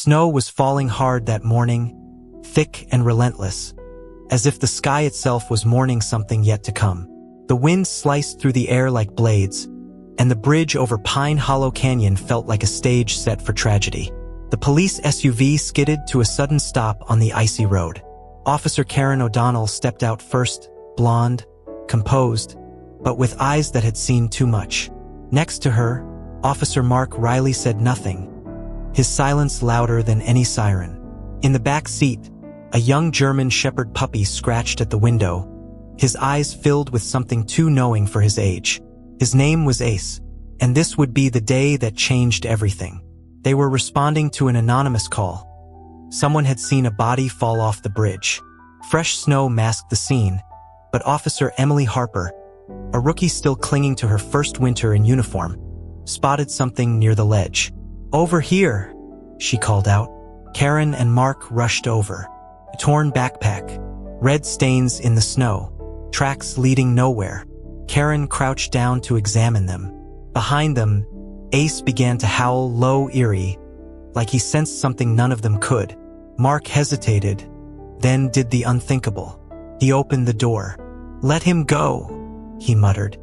Snow was falling hard that morning, thick and relentless, as if the sky itself was mourning something yet to come. The wind sliced through the air like blades, and the bridge over Pine Hollow Canyon felt like a stage set for tragedy. The police SUV skidded to a sudden stop on the icy road. Officer Karen O'Donnell stepped out first, blonde, composed, but with eyes that had seen too much. Next to her, Officer Mark Riley said nothing, his silence louder than any siren. In the back seat, a young German Shepherd puppy scratched at the window, his eyes filled with something too knowing for his age. His name was Ace, and this would be the day that changed everything. They were responding to an anonymous call. Someone had seen a body fall off the bridge. Fresh snow masked the scene, but Officer Emily Harper, a rookie still clinging to her first winter in uniform, spotted something near the ledge. "Over here," she called out. Karen and Mark rushed over. A torn backpack, red stains in the snow, tracks leading nowhere. Karen crouched down to examine them. Behind them, Ace began to howl low, eerie, like he sensed something none of them could. Mark hesitated, then did the unthinkable. He opened the door. "Let him go," he muttered.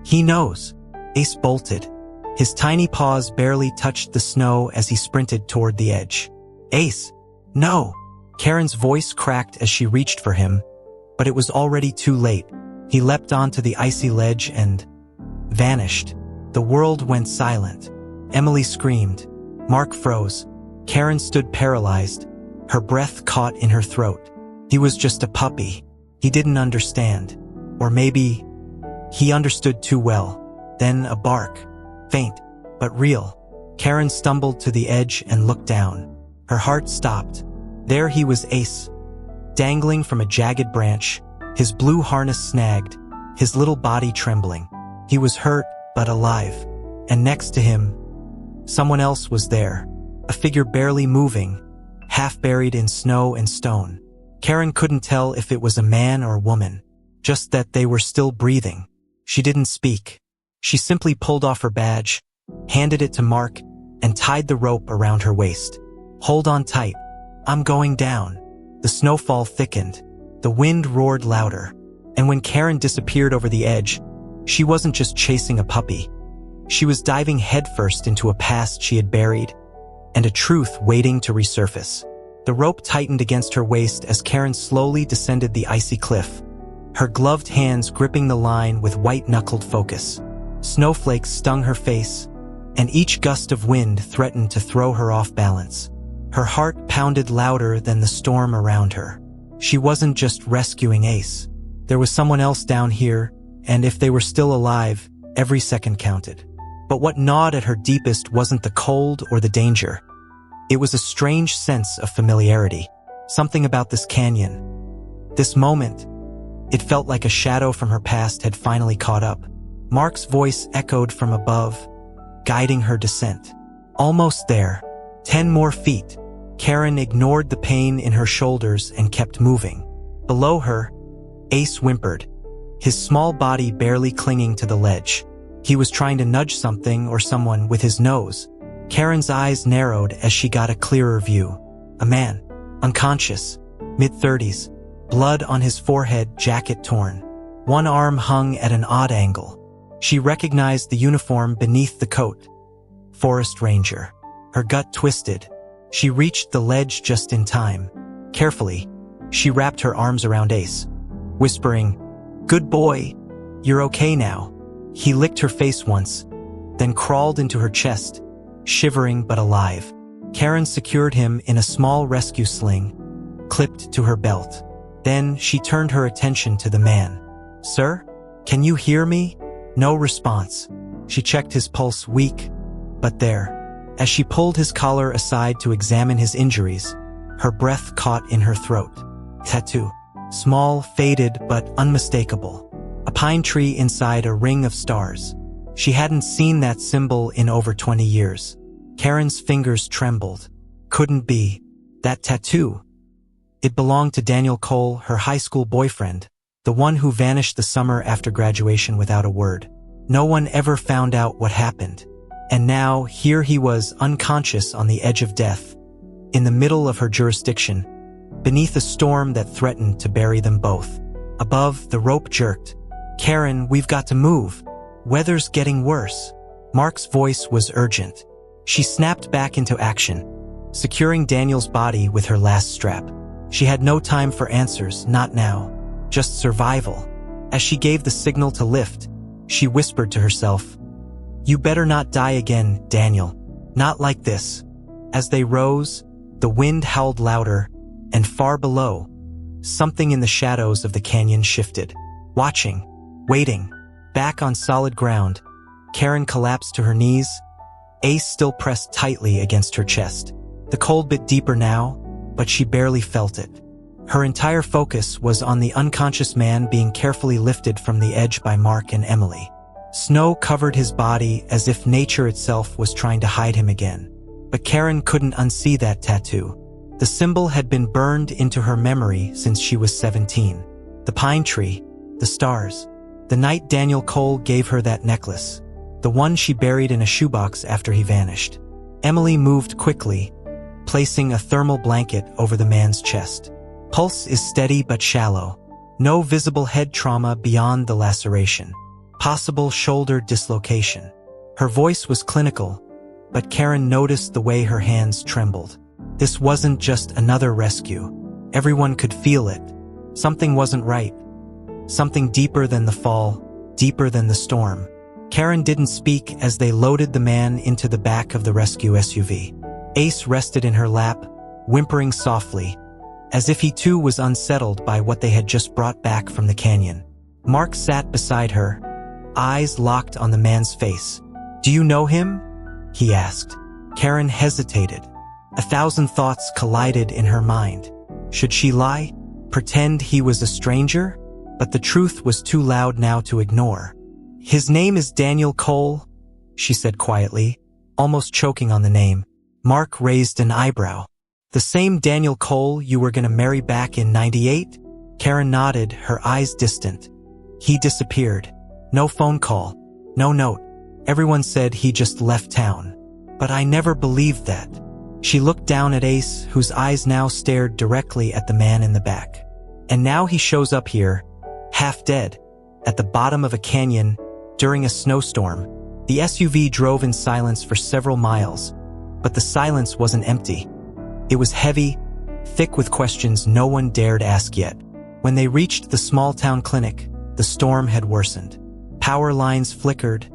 "He knows." Ace bolted. His tiny paws barely touched the snow as he sprinted toward the edge. "Ace, no!" Karen's voice cracked as she reached for him, but it was already too late. He leapt onto the icy ledge and vanished. The world went silent. Emily screamed. Mark froze. Karen stood paralyzed, her breath caught in her throat. He was just a puppy. He didn't understand. Or maybe he understood too well. Then a bark. Faint, but real. Karen stumbled to the edge and looked down. Her heart stopped. There he was, Ace, dangling from a jagged branch, his blue harness snagged, his little body trembling. He was hurt, but alive. And next to him, someone else was there, a figure barely moving, half buried in snow and stone. Karen couldn't tell if it was a man or woman, just that they were still breathing. She didn't speak. She simply pulled off her badge, handed it to Mark, and tied the rope around her waist. "Hold on tight. I'm going down." The snowfall thickened. The wind roared louder. And when Karen disappeared over the edge, she wasn't just chasing a puppy. She was diving headfirst into a past she had buried, and a truth waiting to resurface. The rope tightened against her waist as Karen slowly descended the icy cliff, her gloved hands gripping the line with white-knuckled focus. Snowflakes stung her face, and each gust of wind threatened to throw her off balance. Her heart pounded louder than the storm around her. She wasn't just rescuing Ace. There was someone else down here, and if they were still alive, every second counted. But what gnawed at her deepest wasn't the cold or the danger. It was a strange sense of familiarity. Something about this canyon, this moment, it felt like a shadow from her past had finally caught up. Mark's voice echoed from above, guiding her descent. Almost there. 10 more feet. Karen ignored the pain in her shoulders and kept moving. Below her, Ace whimpered, his small body barely clinging to the ledge. He was trying to nudge something or someone with his nose. Karen's eyes narrowed as she got a clearer view. A man, unconscious, mid-30s, blood on his forehead, jacket torn. One arm hung at an odd angle. She recognized the uniform beneath the coat. Forest Ranger. Her gut twisted. She reached the ledge just in time. Carefully, she wrapped her arms around Ace, whispering, "Good boy, you're okay now." He licked her face once, then crawled into her chest, shivering but alive. Karen secured him in a small rescue sling, clipped to her belt. Then she turned her attention to the man. "Sir, can you hear me?" No response. She checked his pulse, weak, but there. As she pulled his collar aside to examine his injuries, her breath caught in her throat. Tattoo. Small, faded, but unmistakable. A pine tree inside a ring of stars. She hadn't seen that symbol in over 20 years. Karen's fingers trembled. Couldn't be. That tattoo. It belonged to Daniel Cole, her high school boyfriend, the one who vanished the summer after graduation without a word. No one ever found out what happened. And now, here he was, unconscious on the edge of death, in the middle of her jurisdiction, beneath a storm that threatened to bury them both. Above, the rope jerked. "Karen, we've got to move. Weather's getting worse." Mark's voice was urgent. She snapped back into action, securing Daniel's body with her last strap. She had no time for answers, not now. Just survival. As she gave the signal to lift, she whispered to herself, "You better not die again, Daniel. Not like this." As they rose, the wind howled louder, and far below, something in the shadows of the canyon shifted. Watching, waiting, back on solid ground, Karen collapsed to her knees, Ace still pressed tightly against her chest. The cold bit deeper now, but she barely felt it. Her entire focus was on the unconscious man being carefully lifted from the edge by Mark and Emily. Snow covered his body as if nature itself was trying to hide him again. But Karen couldn't unsee that tattoo. The symbol had been burned into her memory since she was 17. The pine tree, the stars, the night Daniel Cole gave her that necklace, the one she buried in a shoebox after he vanished. Emily moved quickly, placing a thermal blanket over the man's chest. Pulse is steady but shallow. No visible head trauma beyond the laceration. Possible shoulder dislocation. Her voice was clinical, but Karen noticed the way her hands trembled. This wasn't just another rescue. Everyone could feel it. Something wasn't right. Something deeper than the fall, deeper than the storm. Karen didn't speak as they loaded the man into the back of the rescue SUV. Ace rested in her lap, whimpering softly, as if he too was unsettled by what they had just brought back from the canyon. Mark sat beside her, eyes locked on the man's face. "Do you know him?" he asked. Karen hesitated. 1,000 thoughts collided in her mind. Should she lie? Pretend he was a stranger? But the truth was too loud now to ignore. "His name is Daniel Cole," she said quietly, almost choking on the name. Mark raised an eyebrow. "The same Daniel Cole you were going to marry back in '98? Karen nodded, her eyes distant. "He disappeared. No phone call. No note. Everyone said he just left town. But I never believed that." She looked down at Ace, whose eyes now stared directly at the man in the back. "And now he shows up here, half dead, at the bottom of a canyon, during a snowstorm." The SUV drove in silence for several miles, but the silence wasn't empty. It was heavy, thick with questions no one dared ask yet. When they reached the small-town clinic, the storm had worsened. Power lines flickered,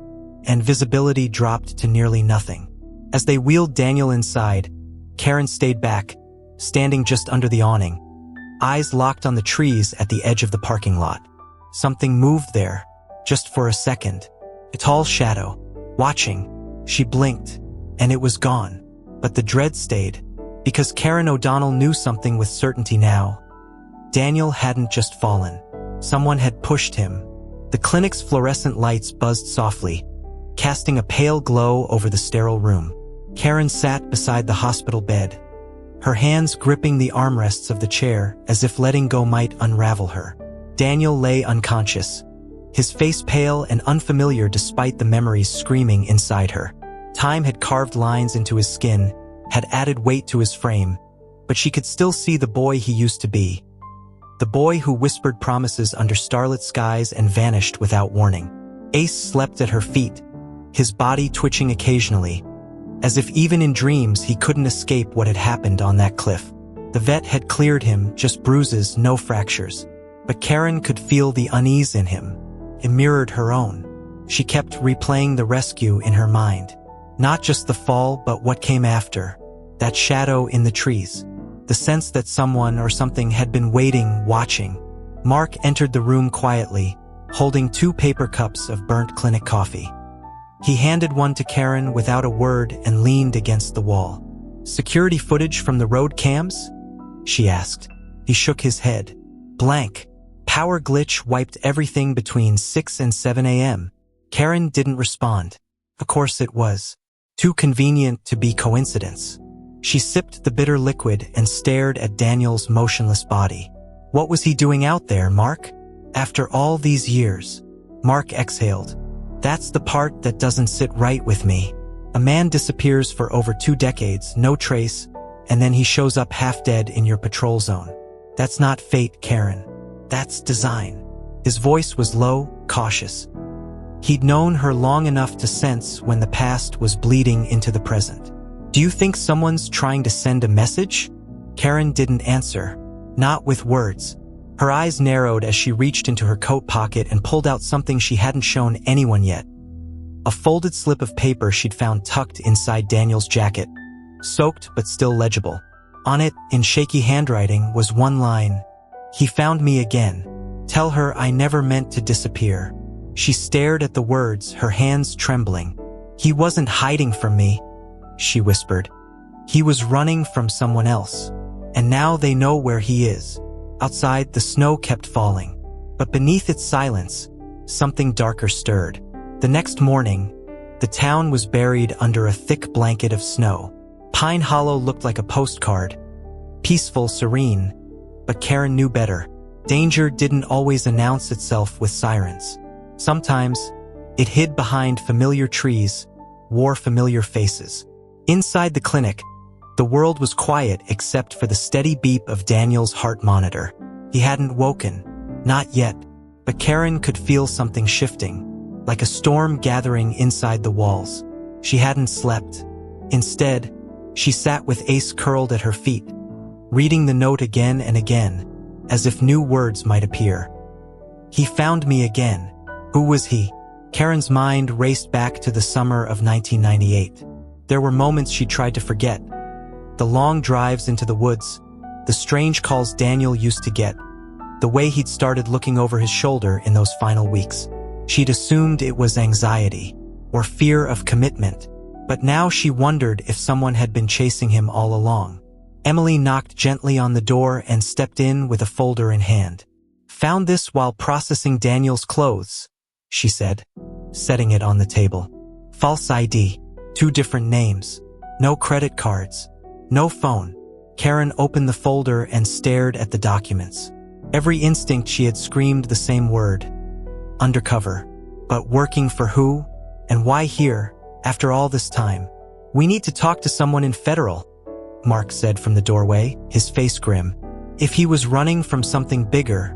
and visibility dropped to nearly nothing. As they wheeled Daniel inside, Karen stayed back, standing just under the awning, eyes locked on the trees at the edge of the parking lot. Something moved there, just for a second. A tall shadow. Watching, she blinked, and it was gone. But the dread stayed, because Karen O'Donnell knew something with certainty now. Daniel hadn't just fallen. Someone had pushed him. The clinic's fluorescent lights buzzed softly, casting a pale glow over the sterile room. Karen sat beside the hospital bed, her hands gripping the armrests of the chair as if letting go might unravel her. Daniel lay unconscious, his face pale and unfamiliar despite the memories screaming inside her. Time had carved lines into his skin, had added weight to his frame, but she could still see the boy he used to be. The boy who whispered promises under starlit skies and vanished without warning. Ace slept at her feet, his body twitching occasionally, as if even in dreams he couldn't escape what had happened on that cliff. The vet had cleared him, just bruises, no fractures. But Karen could feel the unease in him. It mirrored her own. She kept replaying the rescue in her mind. Not just the fall, but what came after. That shadow in the trees. The sense that someone or something had been waiting, watching. Mark entered the room quietly, holding 2 paper cups of burnt clinic coffee. He handed one to Karen without a word and leaned against the wall. "Security footage from the road cams?" she asked. He shook his head. Blank. Power glitch wiped everything between 6 and 7 a.m. Karen didn't respond. Of course it was. Too convenient to be coincidence. She sipped the bitter liquid and stared at Daniel's motionless body. What was he doing out there, Mark? After all these years? Mark exhaled. "That's the part that doesn't sit right with me. A man disappears for over 2 decades, no trace, and then he shows up half dead in your patrol zone. That's not fate, Karen. That's design. His voice was low, cautious. He'd known her long enough to sense when the past was bleeding into the present. Do you think someone's trying to send a message? Karen didn't answer. Not with words. Her eyes narrowed as she reached into her coat pocket and pulled out something she hadn't shown anyone yet. A folded slip of paper she'd found tucked inside Daniel's jacket, soaked but still legible. On it, in shaky handwriting, was one line. "He found me again. Tell her I never meant to disappear." She stared at the words, her hands trembling. "He wasn't hiding from me," she whispered. "He was running from someone else. And now they know where he is." Outside, the snow kept falling. But beneath its silence, something darker stirred. The next morning, the town was buried under a thick blanket of snow. Pine Hollow looked like a postcard. Peaceful, serene. But Karen knew better. Danger didn't always announce itself with sirens. Sometimes, it hid behind familiar trees, wore familiar faces. Inside the clinic, the world was quiet except for the steady beep of Daniel's heart monitor. He hadn't woken. Not yet. But Karen could feel something shifting, like a storm gathering inside the walls. She hadn't slept. Instead, she sat with Ace curled at her feet, reading the note again and again, as if new words might appear. "He found me again." Who was he? Karen's mind raced back to the summer of 1998. There were moments she tried to forget. The long drives into the woods, the strange calls Daniel used to get, the way he'd started looking over his shoulder in those final weeks. She'd assumed it was anxiety, or fear of commitment, but now she wondered if someone had been chasing him all along. Emily knocked gently on the door and stepped in with a folder in hand. "Found this while processing Daniel's clothes," she said, setting it on the table. "False ID, 2 different names, no credit cards, no phone." Karen opened the folder and stared at the documents. Every instinct she had screamed the same word. Undercover. But working for who? And why here, after all this time? "We need to talk to someone in Federal," Mark said from the doorway, his face grim. "If he was running from something bigger,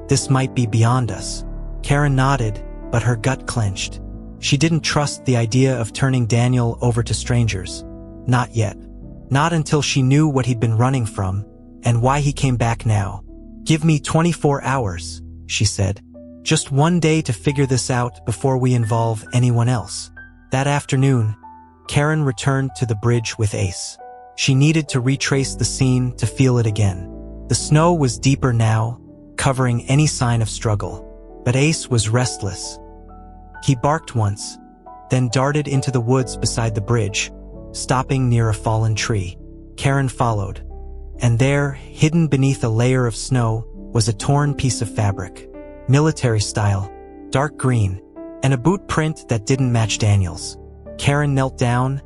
this might be beyond us." Karen nodded, but her gut clenched. She didn't trust the idea of turning Daniel over to strangers. Not yet. Not until she knew what he'd been running from, and why he came back now. "Give me 24 hours, she said. "Just one day to figure this out before we involve anyone else." That afternoon, Karen returned to the bridge with Ace. She needed to retrace the scene to feel it again. The snow was deeper now, covering any sign of struggle. But Ace was restless. He barked once, then darted into the woods beside the bridge, stopping near a fallen tree. Karen followed. And there, hidden beneath a layer of snow, was a torn piece of fabric. Military style, dark green, and a boot print that didn't match Daniel's. Karen knelt down,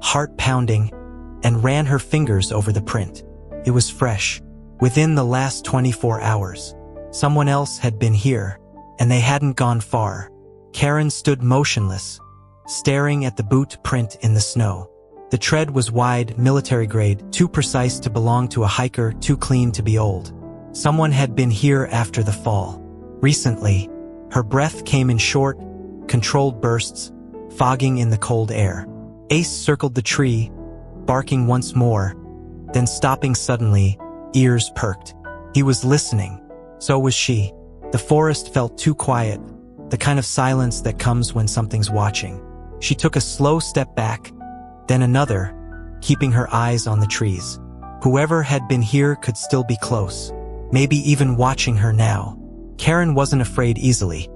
heart pounding, and ran her fingers over the print. It was fresh. Within the last 24 hours, someone else had been here, and they hadn't gone far. Karen stood motionless, staring at the boot print in the snow. The tread was wide, military grade, too precise to belong to a hiker, too clean to be old. Someone had been here after the fall. Recently, her breath came in short, controlled bursts, fogging in the cold air. Ace circled the tree, barking once more, then stopping suddenly, ears perked. He was listening. So was she. The forest felt too quiet, the kind of silence that comes when something's watching. She took a slow step back, then another, keeping her eyes on the trees. Whoever had been here could still be close, maybe even watching her now. Karen wasn't afraid easily.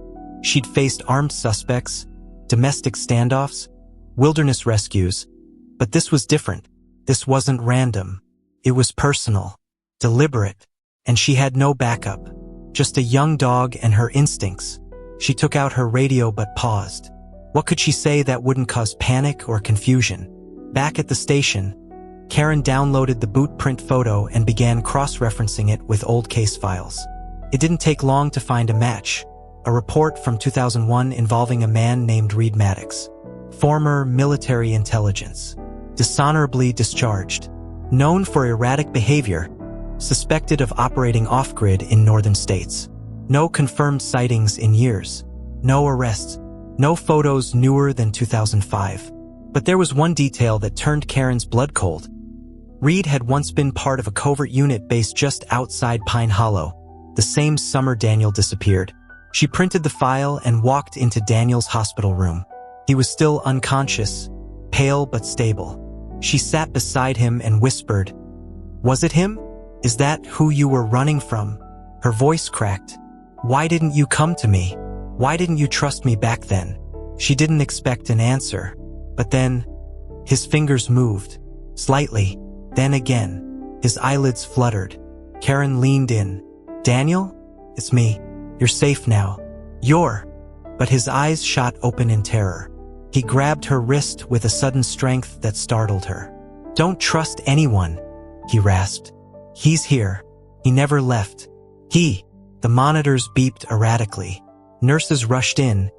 She'd faced armed suspects, domestic standoffs, wilderness rescues, but this was different. This wasn't random. It was personal, deliberate, and she had no backup. Just a young dog and her instincts. She took out her radio but paused. What could she say that wouldn't cause panic or confusion? Back at the station, Karen downloaded the boot print photo and began cross-referencing it with old case files. It didn't take long to find a match. A report from 2001 involving a man named Reed Maddox, former military intelligence, dishonorably discharged. known for erratic behavior, suspected of operating off-grid in northern states. No confirmed sightings in years. No arrests. No photos newer than 2005. But there was one detail that turned Karen's blood cold. Reed had once been part of a covert unit based just outside Pine Hollow, the same summer Daniel disappeared. She printed the file and walked into Daniel's hospital room. He was still unconscious, pale but stable. She sat beside him and whispered, "Was it him? Is that who you were running from?" Her voice cracked. "Why didn't you come to me? Why didn't you trust me back then?" She didn't expect an answer. But then, his fingers moved, slightly, then again. His eyelids fluttered. Karen leaned in. "Daniel? It's me. You're safe now. You're..." But his eyes shot open in terror. He grabbed her wrist with a sudden strength that startled her. "Don't trust anyone," he rasped. "He's here. He never left. The monitors beeped erratically. Nurses rushed in,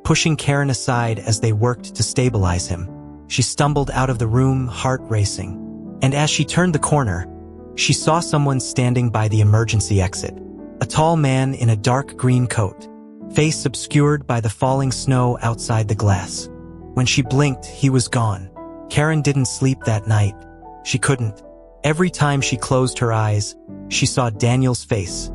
pushing Karen aside as they worked to stabilize him. She stumbled out of the room, heart racing. And as she turned the corner, she saw someone standing by the emergency exit. A tall man in a dark green coat, face obscured by the falling snow outside the glass. When she blinked, he was gone. Karen didn't sleep that night. She couldn't. Every time she closed her eyes, she saw Daniel's face.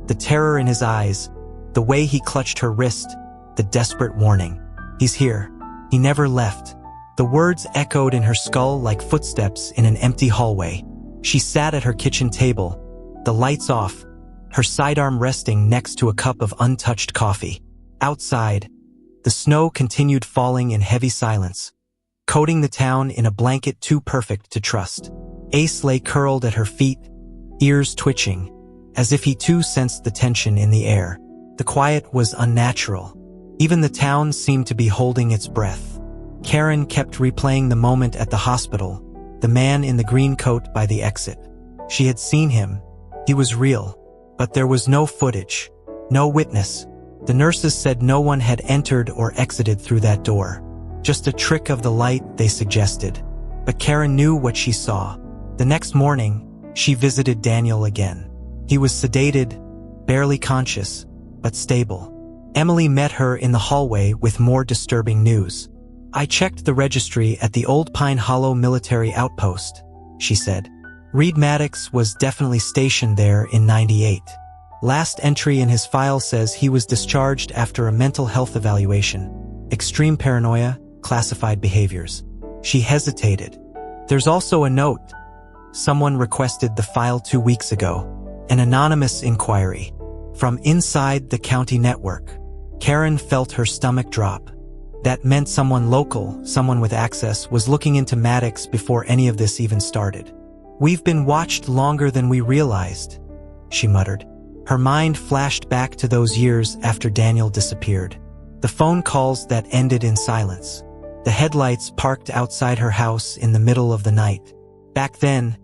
The terror in his eyes, the way he clutched her wrist, the desperate warning. "He's here. He never left." The words echoed in her skull like footsteps in an empty hallway. She sat at her kitchen table, the lights off, her sidearm resting next to a cup of untouched coffee. Outside, the snow continued falling in heavy silence, coating the town in a blanket too perfect to trust. Ace lay curled at her feet, ears twitching, as if he too sensed the tension in the air. The quiet was unnatural. Even the town seemed to be holding its breath. Karen kept replaying the moment at the hospital, the man in the green coat by the exit. She had seen him. He was real. But there was no footage, no witness. The nurses said no one had entered or exited through that door. Just a trick of the light, they suggested. But Karen knew what she saw. The next morning, she visited Daniel again. He was sedated, barely conscious, but stable. Emily met her in the hallway with more disturbing news. "I checked the registry at the old Pine Hollow military outpost," she said. "Reed Maddox was definitely stationed there in '98. Last entry in his file says he was discharged after a mental health evaluation. Extreme paranoia, classified behaviors." She hesitated. "There's also a note. Someone requested the file 2 weeks ago. An anonymous inquiry. From inside the county network." Karen felt her stomach drop. That meant someone local, someone with access, was looking into Maddox before any of this even started. "We've been watched longer than we realized," she muttered. Her mind flashed back to those years after Daniel disappeared. The phone calls that ended in silence. The headlights parked outside her house in the middle of the night. Back then,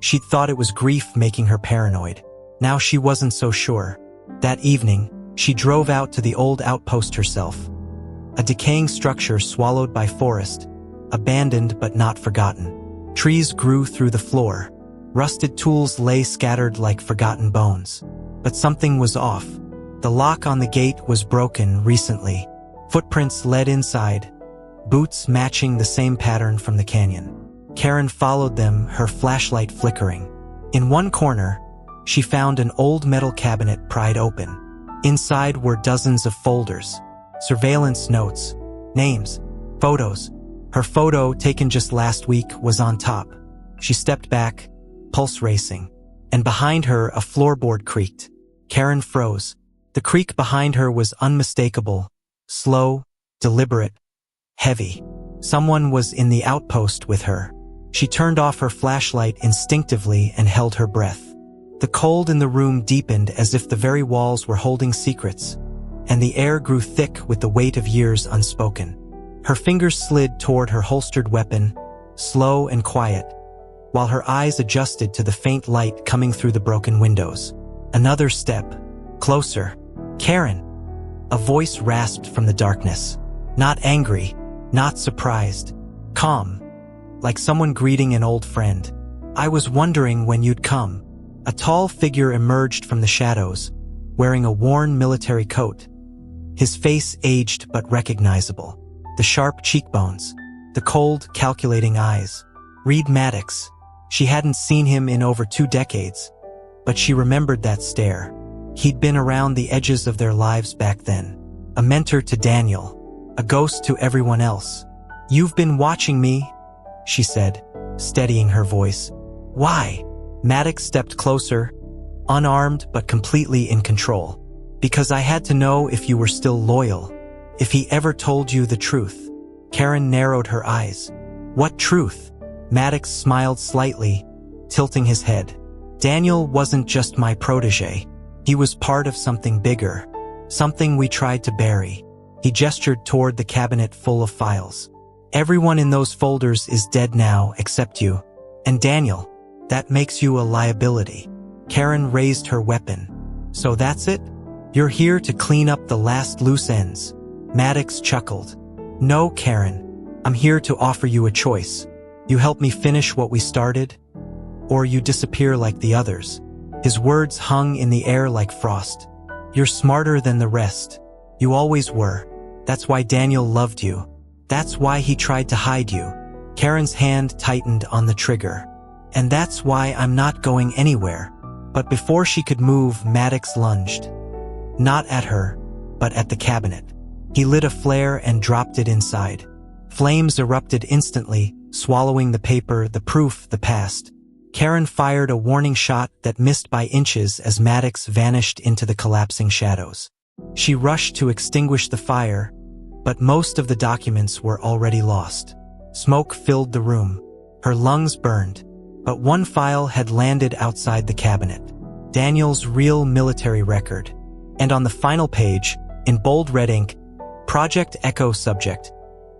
she'd thought it was grief making her paranoid. Now she wasn't so sure. That evening, she drove out to the old outpost herself. A decaying structure swallowed by forest, abandoned but not forgotten. Trees grew through the floor. Rusted tools lay scattered like forgotten bones. But something was off. The lock on the gate was broken recently. Footprints led inside, boots matching the same pattern from the canyon. Karen followed them, her flashlight flickering. In one corner, she found an old metal cabinet pried open. Inside were dozens of folders, surveillance notes, names, photos. Her photo, taken just last week, was on top. She stepped back, pulse racing, and behind her a floorboard creaked. Karen froze. The creak behind her was unmistakable, slow, deliberate, heavy. Someone was in the outpost with her. She turned off her flashlight instinctively and held her breath. The cold in the room deepened as if the very walls were holding secrets, and the air grew thick with the weight of years unspoken. Her fingers slid toward her holstered weapon, slow and quiet, while her eyes adjusted to the faint light coming through the broken windows. Another step. Closer. "Karen!" A voice rasped from the darkness. Not angry, not surprised. Calm. Like someone greeting an old friend. I was wondering when you'd come. A tall figure emerged from the shadows, wearing a worn military coat. His face aged but recognizable. The sharp cheekbones, the cold, calculating eyes. Reed Maddox. She hadn't seen him in over 2 decades, but she remembered that stare. He'd been around the edges of their lives back then. A mentor to Daniel, a ghost to everyone else. "You've been watching me," she said, steadying her voice. "Why?" Maddox stepped closer, unarmed but completely in control. "Because I had to know if you were still loyal, if he ever told you the truth." Karen narrowed her eyes. "What truth?" Maddox smiled slightly, tilting his head. "Daniel wasn't just my protege. He was part of something bigger, something we tried to bury." He gestured toward the cabinet full of files. "Everyone in those folders is dead now except you. And Daniel, that makes you a liability." Karen raised her weapon. "So that's it? You're here to clean up the last loose ends?" Maddox chuckled. "No, Karen. I'm here to offer you a choice. You help me finish what we started, or you disappear like the others." His words hung in the air like frost. "You're smarter than the rest. You always were. That's why Daniel loved you. That's why he tried to hide you." Karen's hand tightened on the trigger. "And that's why I'm not going anywhere." But before she could move, Maddox lunged. Not at her, but at the cabinet. He lit a flare and dropped it inside. Flames erupted instantly, swallowing the paper, the proof, the past. Karen fired a warning shot that missed by inches as Maddox vanished into the collapsing shadows. She rushed to extinguish the fire, but most of the documents were already lost. Smoke filled the room. Her lungs burned, but one file had landed outside the cabinet. Daniel's real military record. And on the final page, in bold red ink, Project Echo subject,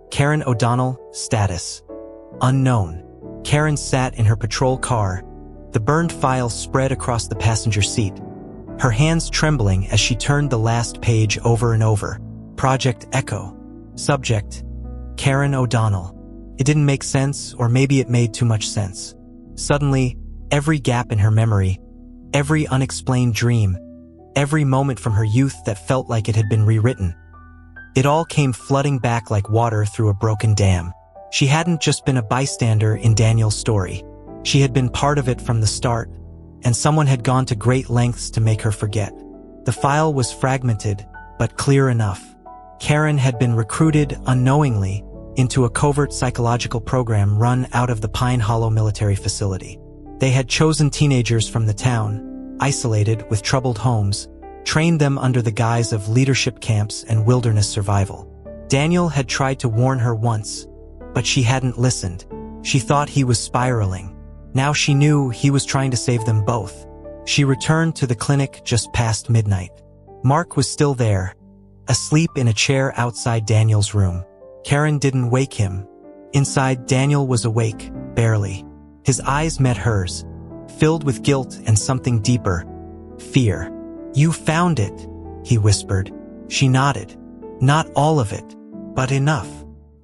Karen O'Donnell, status unknown. Karen sat in her patrol car, the burned file spread across the passenger seat, her hands trembling as she turned the last page over and over. Project Echo. Subject, Karen O'Donnell. It didn't make sense, or maybe it made too much sense. Suddenly, every gap in her memory, every unexplained dream, every moment from her youth that felt like it had been rewritten, it all came flooding back like water through a broken dam. She hadn't just been a bystander in Daniel's story. She had been part of it from the start, and someone had gone to great lengths to make her forget. The file was fragmented, but clear enough. Karen had been recruited unknowingly into a covert psychological program run out of the Pine Hollow military facility. They had chosen teenagers from the town, isolated with troubled homes, trained them under the guise of leadership camps and wilderness survival. Daniel had tried to warn her once, but she hadn't listened. She thought he was spiraling. Now she knew he was trying to save them both. She returned to the clinic just past midnight. Mark was still there, asleep in a chair outside Daniel's room. Karen didn't wake him. Inside, Daniel was awake, barely. His eyes met hers, filled with guilt and something deeper, fear. "You found it," he whispered. She nodded. Not all of it, but enough.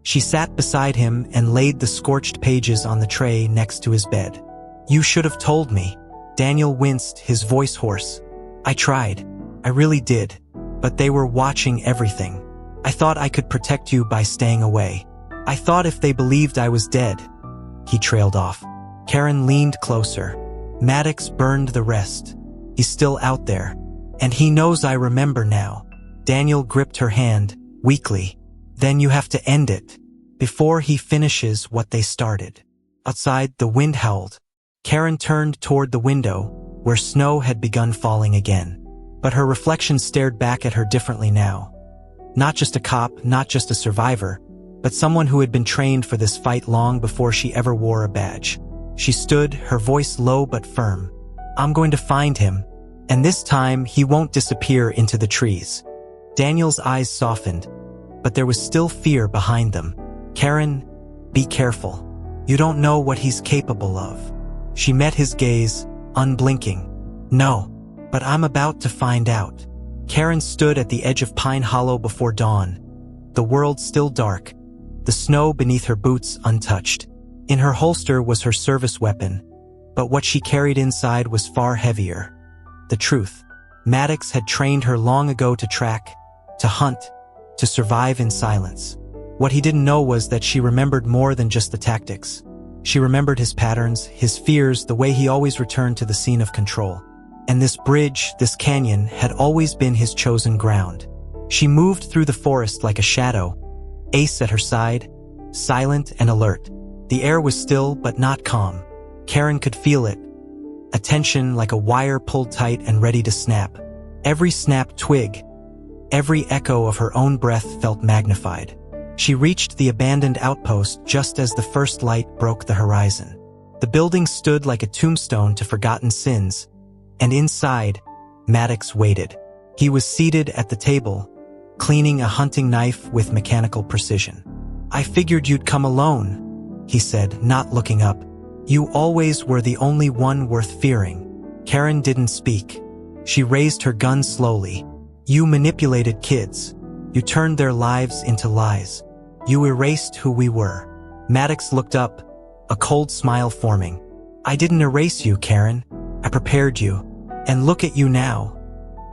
She sat beside him and laid the scorched pages on the tray next to his bed. "You should have told me." Daniel winced, his voice hoarse. "I tried. I really did. But they were watching everything. I thought I could protect you by staying away. I thought if they believed I was dead." He trailed off. Karen leaned closer. "Maddox burned the rest. He's still out there. And he knows I remember now." Daniel gripped her hand, weakly. "Then you have to end it, before he finishes what they started." Outside, the wind howled. Karen turned toward the window, where snow had begun falling again. But her reflection stared back at her differently now. Not just a cop, not just a survivor, but someone who had been trained for this fight long before she ever wore a badge. She stood, her voice low but firm. "I'm going to find him, and this time he won't disappear into the trees." Daniel's eyes softened, but there was still fear behind them. "Karen, be careful. You don't know what he's capable of." She met his gaze, unblinking. "No, but I'm about to find out." Karen stood at the edge of Pine Hollow before dawn, the world still dark, the snow beneath her boots untouched. In her holster was her service weapon, but what she carried inside was far heavier. The truth. Maddox had trained her long ago to track, to hunt, to survive in silence. What he didn't know was that she remembered more than just the tactics. She remembered his patterns, his fears, the way he always returned to the scene of control. And this bridge, this canyon, had always been his chosen ground. She moved through the forest like a shadow, Ace at her side, silent and alert. The air was still but not calm. Karen could feel it, a tension like a wire pulled tight and ready to snap. Every snapped twig, every echo of her own breath felt magnified. She reached the abandoned outpost just as the first light broke the horizon. The building stood like a tombstone to forgotten sins, and inside, Maddox waited. He was seated at the table, cleaning a hunting knife with mechanical precision. "I figured you'd come alone," he said, not looking up. "You always were the only one worth fearing." Karen didn't speak. She raised her gun slowly. "You manipulated kids. You turned their lives into lies. You erased who we were." Maddox looked up, a cold smile forming. "I didn't erase you, Karen. I prepared you. And look at you now.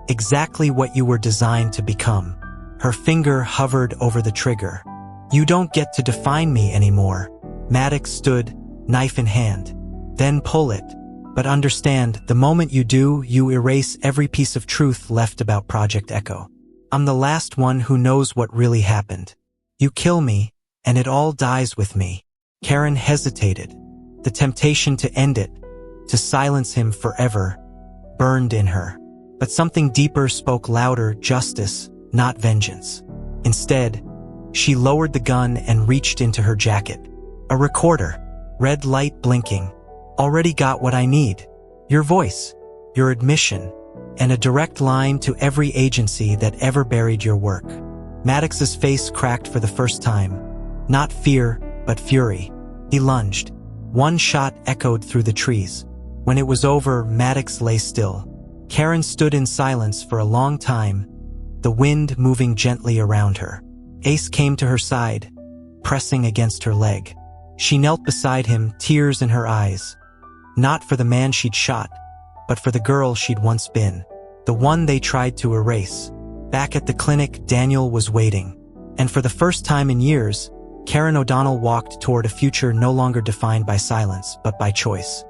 Exactly what you were designed to become." Her finger hovered over the trigger. "You don't get to define me anymore." Maddox stood, knife in hand. "Then pull it. But understand, the moment you do, you erase every piece of truth left about Project Echo. I'm the last one who knows what really happened. You kill me, and it all dies with me." Karen hesitated. The temptation to end it, to silence him forever, burned in her. But something deeper spoke louder: justice, not vengeance. Instead, she lowered the gun and reached into her jacket. A recorder, red light blinking. "Already got what I need. Your voice, your admission, and a direct line to every agency that ever buried your work." Maddox's face cracked for the first time. Not fear, but fury. He lunged. One shot echoed through the trees. When it was over, Maddox lay still. Karen stood in silence for a long time, the wind moving gently around her. Ace came to her side, pressing against her leg. She knelt beside him, tears in her eyes. Not for the man she'd shot, but for the girl she'd once been. The one they tried to erase. Back at the clinic, Daniel was waiting. And for the first time in years, Karen O'Donnell walked toward a future no longer defined by silence, but by choice.